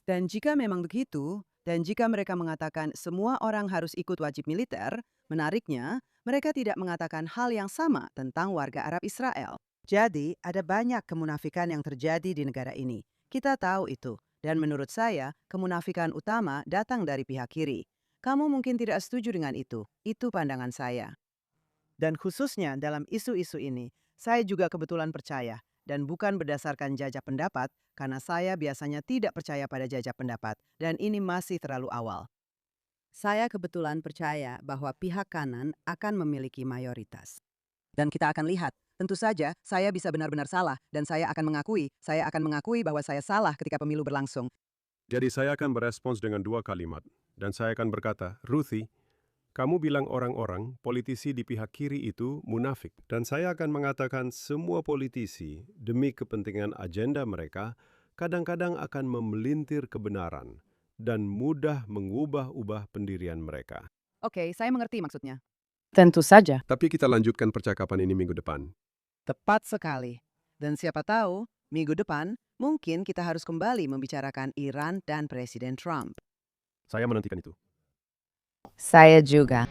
Dan jika memang begitu, dan jika mereka mengatakan semua orang harus ikut wajib militer, menariknya, mereka tidak mengatakan hal yang sama tentang warga Arab Israel. Jadi, ada banyak kemunafikan yang terjadi di negara ini. Kita tahu itu. Dan menurut saya, kemunafikan utama datang dari pihak kiri. Kamu mungkin tidak setuju dengan itu. Itu pandangan saya. Dan khususnya dalam isu-isu ini, saya juga kebetulan percaya. Dan bukan berdasarkan jajak pendapat, karena saya biasanya tidak percaya pada jajak pendapat. Dan ini masih terlalu awal. Saya kebetulan percaya bahwa pihak kanan akan memiliki mayoritas. Dan kita akan lihat. Tentu saja, saya bisa benar-benar salah, dan saya akan mengakui bahwa saya salah ketika pemilu berlangsung. Jadi saya akan berespons dengan 2 kalimat, dan saya akan berkata, Ruthie, kamu bilang orang-orang, politisi di pihak kiri itu munafik. Dan saya akan mengatakan semua politisi, demi kepentingan agenda mereka, kadang-kadang akan memelintir kebenaran, dan mudah mengubah-ubah pendirian mereka. Oke, saya mengerti maksudnya. Tentu saja. Tapi kita lanjutkan percakapan ini minggu depan. Tepat sekali. Dan siapa tahu, minggu depan, mungkin kita harus kembali membicarakan Iran dan Presiden Trump. Saya menantikan itu. Saya juga.